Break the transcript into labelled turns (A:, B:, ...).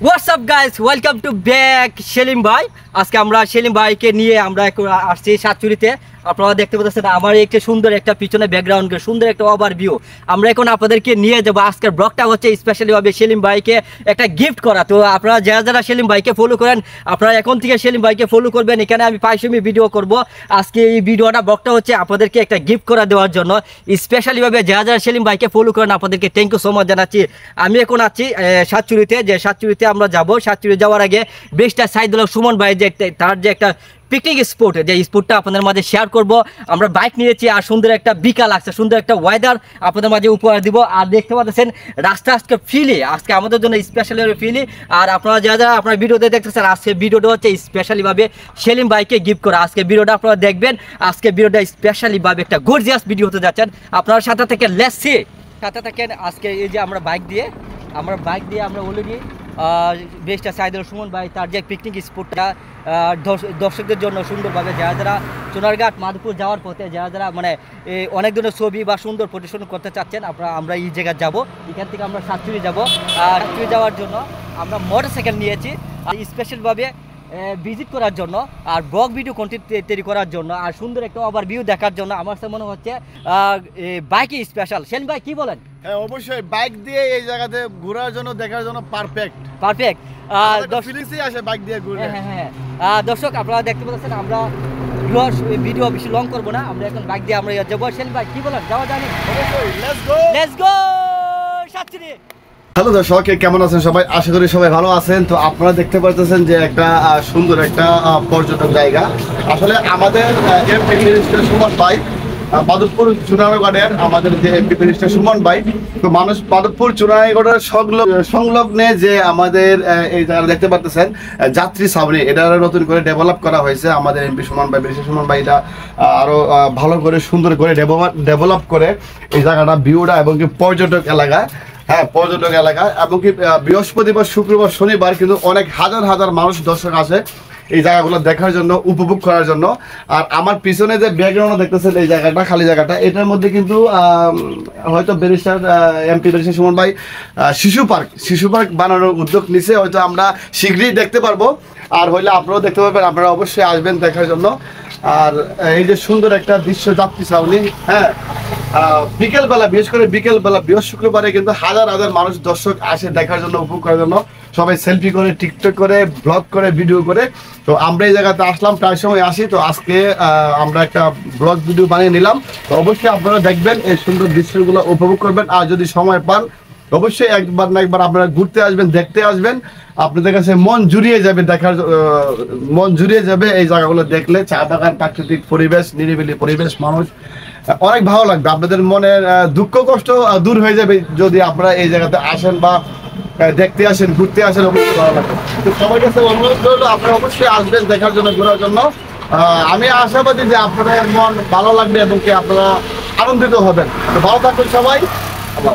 A: WhatsApp guys, welcome to back Selim ভাই। আজকে আমরা সেলিম ভাইকে নিয়ে আমরা আসছি সাতচুরিতে। আপনারা দেখতে পাচ্ছেন আমার একটা সুন্দর একটা পিছনে ব্যাকগ্রাউন্ড, সুন্দর একটা ওভারভিউ। আমরা এখন আপনাদেরকে নিয়ে যাবো। আজকের ব্লগটা হচ্ছে স্পেশালিভাবে সেলিম ভাইকে একটা গিফট করা। তো আপনারা যারা যারা সেলিম ভাইকে ফলো করেন, আপনারা এখন থেকে সেলিম ভাইকে ফলো করবেন। এখানে আমি পাইসমি ভিডিও করব। আজকে এই ভিডিওটা ব্লগটা হচ্ছে আপনাদেরকে একটা গিফট করা দেওয়ার জন্য। স্পেশালিভাবে যারা যারা সেলিম ভাইকে ফলো করেন আপনাদেরকে থ্যাংক ইউ সো মাচ জানাচ্ছি। আমি এখন আছি সাতচুরিতে, যে সাতচুরিতে আমরা যাবো। সাতচুরি যাওয়ার আগে বেশটা সাইদুল সুমন ভাই যে তার যে একটা পিকনিক স্পট, যে স্পটটা আপনাদের মাঝে শেয়ার করব। আমরা বাইক নিয়েছি আর সুন্দর একটা বিকাল আসছে, সুন্দর একটা ওয়েদার আপনাদের মাঝে উপহার দিব। আর দেখতে পাচ্ছেন রাস্তা আজকে ফ্রিলি, আজকে আমাদের জন্য স্পেশালি ফ্রিলি। আর আপনারা যারা যারা আপনার ভিডিওতে দেখতেছেন, আজকে ভিডিওটা হচ্ছে স্পেশালিভাবে সেলিম ভাইকে গিফট করা। আজকে ভিডিওটা আপনারা দেখবেন। আজকে ভিডিওটা স্পেশালিভাবে একটা গর্জিয়াস ভিডিও হতে যাচ্ছেন। আপনারা সাথে থেকে লেসি সাথে থাকেন। আজকে এই যে আমরা বাইক দিয়ে আমরা অলরেডি বেশটা সাইদুল সুমন ভাই তার যে পিকনিক স্পটটা দর্শকদের জন্য সুন্দরভাবে, যারা যারা চুনারঘাট মাধবপুর যাওয়ার পথে যারা যারা মানে অনেক ধরনের ছবি বা সুন্দর প্রদর্শন করতে চাচ্ছেন, আমরা এই জায়গায় যাব। এখান থেকে আমরা সাতচুরি যাব। আর সাতচুরি যাওয়ার জন্য আমরা মোটরসাইকেল নিয়েছি স্পেশালভাবে ভিজিট করার জন্য, আর ব্লগ ভিডিও কন্টেন্ট তৈরি করার জন্য, আর সুন্দর একটা ওভারভিউ দেখার জন্য। আমার কাছে মনে হচ্ছে বাইকই স্পেশাল। সেন ভাই কি বলেন?
B: হ্যাঁ, অবশ্যই বাইক দিয়ে এই জায়গাতে ঘোরার জন্য দেখার জন্য পারফেক্ট। ফিলিংসই আসে বাইক দিয়ে ঘুরলে।
A: হ্যাঁ, দর্শক আপনারা দেখতে পাচ্ছেন আমরা ভিডিও বেশি লং করবো না, আমরা এখন বাইক দিয়ে আমরা যাবো। সেন ভাই কি বলেন, যাওয়া জানি? Let's go Satchari.
B: হ্যালো দর্শক, কেমন আছেন সবাই? আশা করি সবাই ভালো আছেন। তো আপনারা দেখতে পাচ্ছেন যে একটা সুন্দর একটা পর্যটক জায়গা। আসলে আমাদের এমপি মিনিস্টার সুমন ভাই মাধবপুর চুনারগড়ের আমাদের যে এমপি মিনিস্টার সুমন ভাই, তো মানুষ মাধবপুর চুনারগড়ের সংলগ্নে যে আমাদের এই জায়গা দেখতে পাচ্ছেন যাত্রী ছাউনি, এটা নতুন করে ডেভেলপ করা হয়েছে। আমাদের এমপি সুমন ভাই, মিনিস্টার সুমন ভাই এটা আরো ভালো করে সুন্দর করে ডেভেলপ করে এই জায়গাটা ভিউটা এবং কি পর্যটক এলাকা, হ্যাঁ পর্যটক এলাকা, এবং কি বৃহস্পতিবার শুক্রবার শনিবার কিন্তু অনেক হাজার হাজার মানুষ দর্শক আসে এই জায়গাগুলো দেখার জন্য, উপভোগ করার জন্য। আর আমার পিছনে যে ব্যাকগ্রাউন্ড দেখতেছেন এই জায়গাটা, খালি জায়গাটা, এটার মধ্যে কিন্তু হয়তো এমপি ব্যারিস্টার সুমন ভাই শিশু পার্ক বানানোর উদ্যোগ নিছে। হয়তো আমরা শীঘ্রই দেখতে পারবো। আর হইলে আপনারাও দেখতে পারবেন, আপনারা অবশ্যই আসবেন দেখার জন্য। আর এই যে সুন্দর একটা দৃশ্য যাত্রী ছাউনি, হ্যাঁ বিকেলবেলা, বিশেষ করে বিকেলবেলা বৃহস্পতিবারে কিন্তু হাজার হাজার মানুষ দর্শক আসে দেখার জন্য, উপভোগ করার জন্য। সবাই সেলফি করে, টিকটক করে, ব্লগ করে, ভিডিও করে। তো আমরা এই জায়গাতে আসলাম, প্রায় সময় আসি। তো আজকে আমরা একটা ব্লগ ভিডিও বানিয়ে নিলাম। তো অবশ্যই আপনারা দেখবেন, এই সুন্দর দৃশ্যগুলো উপভোগ করবেন। আর যদি সময় পান অবশ্যই একবার না একবার আপনারা ঘুরতে আসবেন, দেখতে আসবেন। আপনাদের কাছে মন জুড়িয়ে যাবে এই জায়গাগুলো দেখলে। চা বাগান, প্রাকৃতিক পরিবেশ, নিরিবিলি পরিবেশ, মানুষ, অনেক ভালো লাগবে। আপনাদের মনের দুঃখ কষ্ট দূর হয়ে যাবে যদি আপনারা এই জায়গাতে আসেন বা দেখতে আসেন, ঘুরতে আসেন। অবশ্যই ভালো লাগবে। তো সবার কাছে অনুরোধ করলো আপনারা অবশ্যই আসবেন দেখার জন্য, ঘোরার জন্য। আমি আশাবাদী যে আপনাদের মন ভালো লাগবে এবং কি আপনারা আনন্দিত হবেন। তো ভালো থাকবেন সবাই। আল্লাহ।